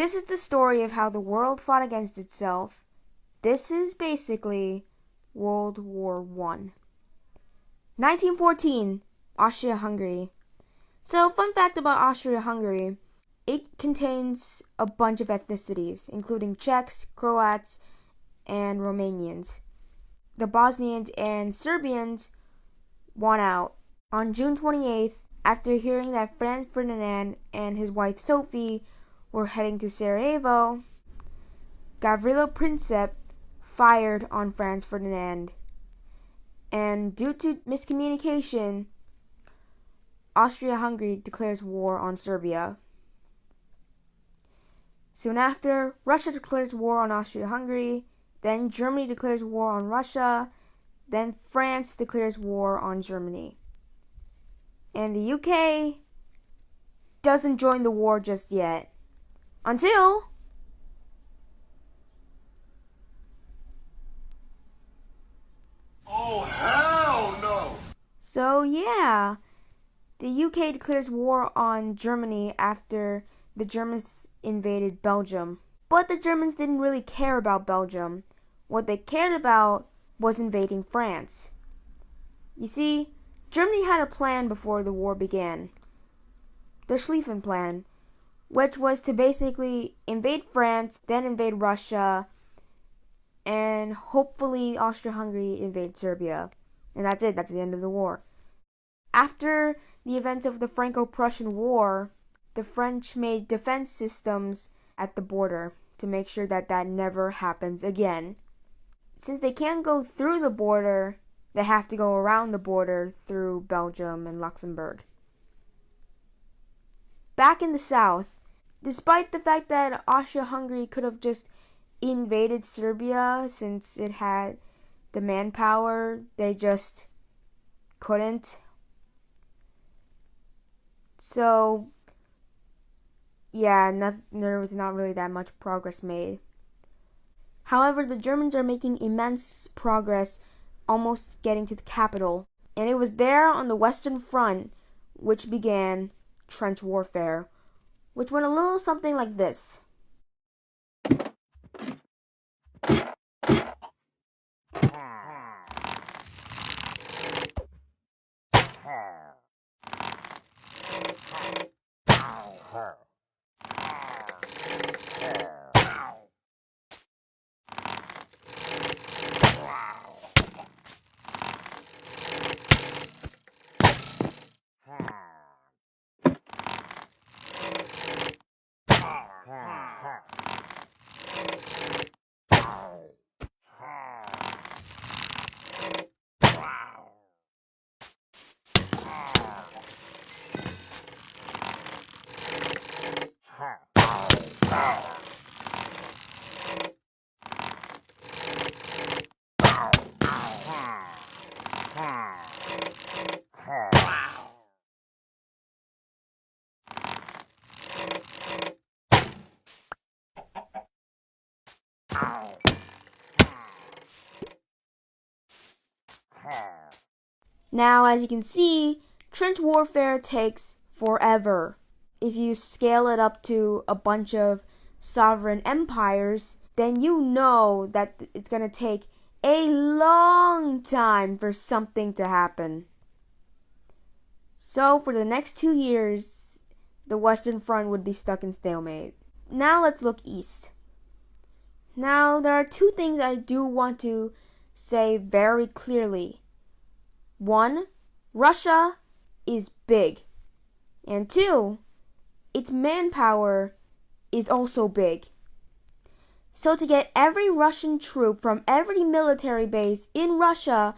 This is the story of how the world fought against itself. This is basically World War I. 1914, Austria-Hungary. So, fun fact about Austria-Hungary, it contains a bunch of ethnicities, including Czechs, Croats, and Romanians. The Bosnians and Serbians won out. On June 28th, after hearing that Franz Ferdinand and his wife Sophie were heading to Sarajevo, Gavrilo Princip fired on Franz Ferdinand. And due to miscommunication, Austria-Hungary declares war on Serbia. Soon after, Russia declares war on Austria-Hungary, then Germany declares war on Russia, then France declares war on Germany. And the UK doesn't join the war just yet. Until oh, hell no! So yeah, the UK declares war on Germany after the Germans invaded Belgium. But the Germans didn't really care about Belgium. What they cared about was invading France. You see, Germany had a plan before the war began. The Schlieffen Plan, which was to basically invade France, then invade Russia, and hopefully Austria-Hungary invade Serbia. And that's it, that's the end of the war. After the events of the Franco-Prussian War, the French made defense systems at the border to make sure that that never happens again. Since they can't go through the border, they have to go around the border through Belgium and Luxembourg. Back in the south, despite the fact that Austria-Hungary could have just invaded Serbia since it had the manpower, they just couldn't. So, yeah, there was not really that much progress made. However, the Germans are making immense progress, almost getting to the capital. And it was there on the Western Front which began trench warfare, which went a little something like this. Now, as you can see, trench warfare takes forever. If you scale it up to a bunch of sovereign empires, then you know that it's going to take a long time for something to happen. So, for the next 2 years, the Western Front would be stuck in stalemate. Now, let's look east. Now, there are two things I do want to say very clearly. One, Russia is big. And two, its manpower is also big. So to get every Russian troop from every military base in Russia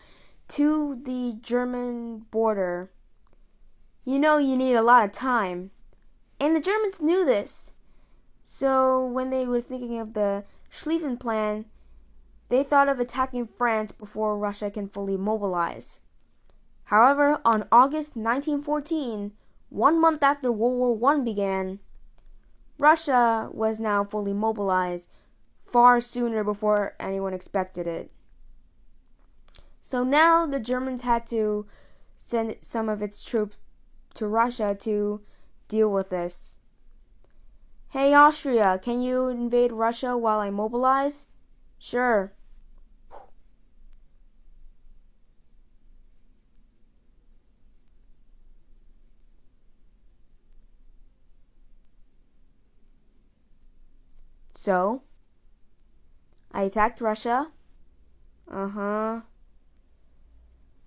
to the German border, you need a lot of time. And the Germans knew this. So when they were thinking of the Schlieffen Plan, they thought of attacking France before Russia can fully mobilize. However, on August 1914, 1 month after World War I began, Russia was now fully mobilized, far sooner before anyone expected it. So now the Germans had to send some of its troops to Russia to deal with this. Hey Austria, can you invade Russia while I mobilize? Sure. So, I attacked Russia. Uh-huh.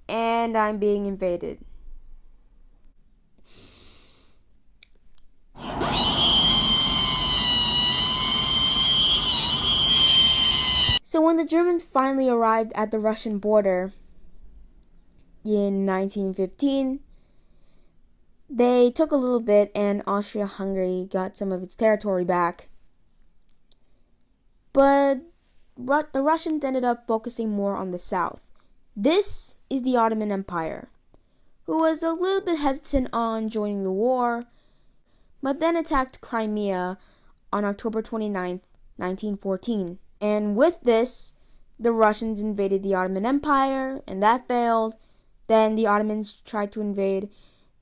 And I'm being invaded. So when the Germans finally arrived at the Russian border in 1915, they took a little bit and Austria-Hungary got some of its territory back. But the Russians ended up focusing more on the south. This is the Ottoman Empire, who was a little bit hesitant on joining the war, but then attacked Crimea on October 29th, 1914. And with this, the Russians invaded the Ottoman Empire, and that failed. Then the Ottomans tried to invade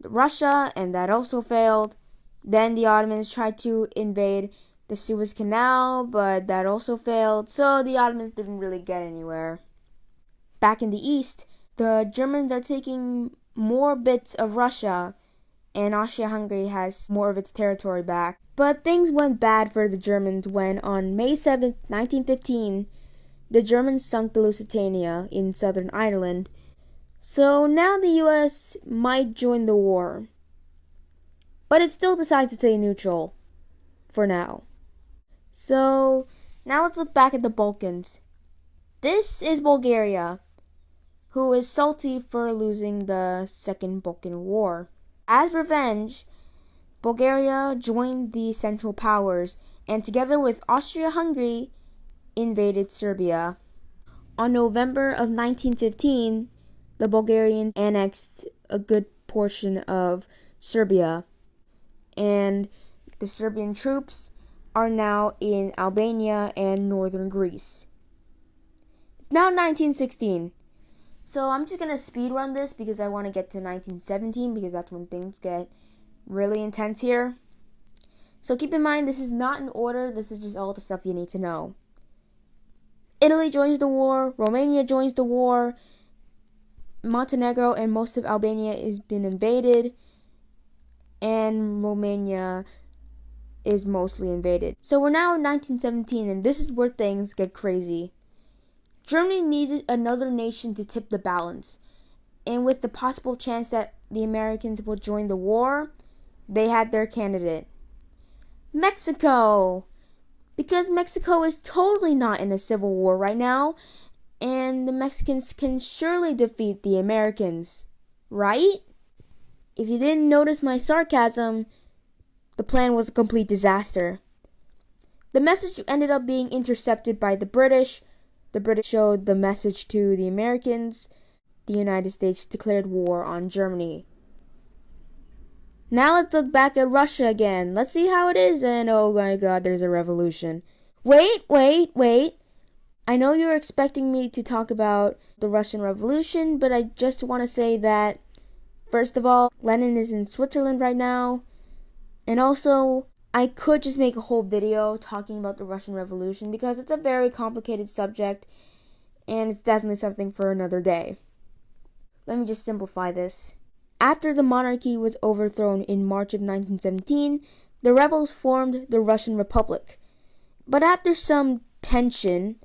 Russia, and that also failed. Then the Ottomans tried to invade the Suez Canal, but that also failed. So the Ottomans didn't really get anywhere. Back in the east, the Germans are taking more bits of Russia, and Austria-Hungary has more of its territory back. But things went bad for the Germans when on May 7th, 1915, the Germans sunk the Lusitania in southern Ireland. So now the US might join the war. But it still decides to stay neutral. For now. So now let's look back at the Balkans. This is Bulgaria, who is salty for losing the Second Balkan War. As revenge, Bulgaria joined the Central Powers and together with Austria-Hungary invaded Serbia. On November of 1915, the Bulgarians annexed a good portion of Serbia, and the Serbian troops are now in Albania and northern Greece. It's now 1916. So I'm just going to speed run this because I want to get to 1917 because that's when things get really intense here. So keep in mind, this is not in order. This is just all the stuff you need to know. Italy joins the war. Romania joins the war. Montenegro and most of Albania has been invaded. And Romania is mostly invaded. So we're now in 1917, and this is where things get crazy. Germany needed another nation to tip the balance. And with the possible chance that the Americans will join the war, they had their candidate. Mexico! Because Mexico is totally not in a civil war right now, and the Mexicans can surely defeat the Americans. Right? If you didn't notice my sarcasm, the plan was a complete disaster. The message ended up being intercepted by the British. The British showed the message to the Americans. The United States declared war on Germany. Now let's look back at Russia again. Let's see how it is, and oh my god, there's a revolution. Wait. I know you're expecting me to talk about the Russian Revolution, but I just want to say that, first of all, Lenin is in Switzerland right now, and also, I could just make a whole video talking about the Russian Revolution because it's a very complicated subject, and it's definitely something for another day. Let me just simplify this. After the monarchy was overthrown in March of 1917, the rebels formed the Russian Republic. But after some tension,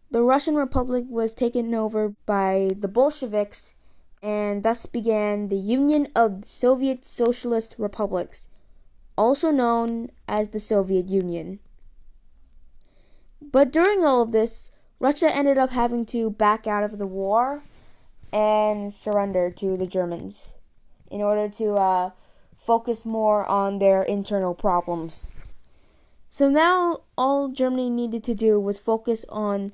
the Russian Republic was taken over by the Bolsheviks, and thus began the Union of Soviet Socialist Republics, also known as the Soviet Union. But during all of this, Russia ended up having to back out of the war and surrender to the Germans in order to focus more on their internal problems. So now all Germany needed to do was focus on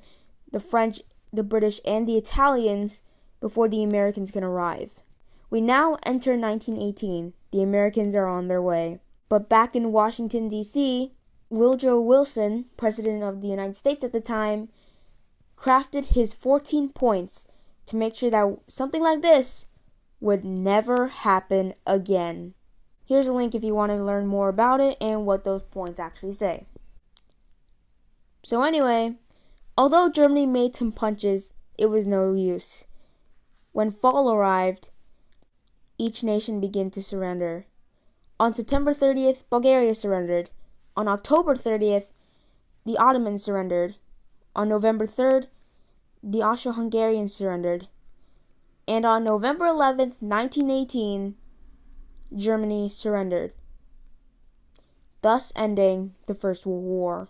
the French, the British, and the Italians before the Americans can arrive. We now enter 1918. The Americans are on their way. But back in Washington, D.C., Woodrow Wilson, President of the United States at the time, crafted his 14 points to make sure that something like this would never happen again. Here's a link if you want to learn more about it and what those points actually say. So anyway, although Germany made some punches, it was no use. When fall arrived, each nation began to surrender. On September 30th, Bulgaria surrendered. On October 30th, the Ottomans surrendered. On November 3rd, the Austro-Hungarians surrendered. And on November 11th, 1918, Germany surrendered, thus ending the First World War.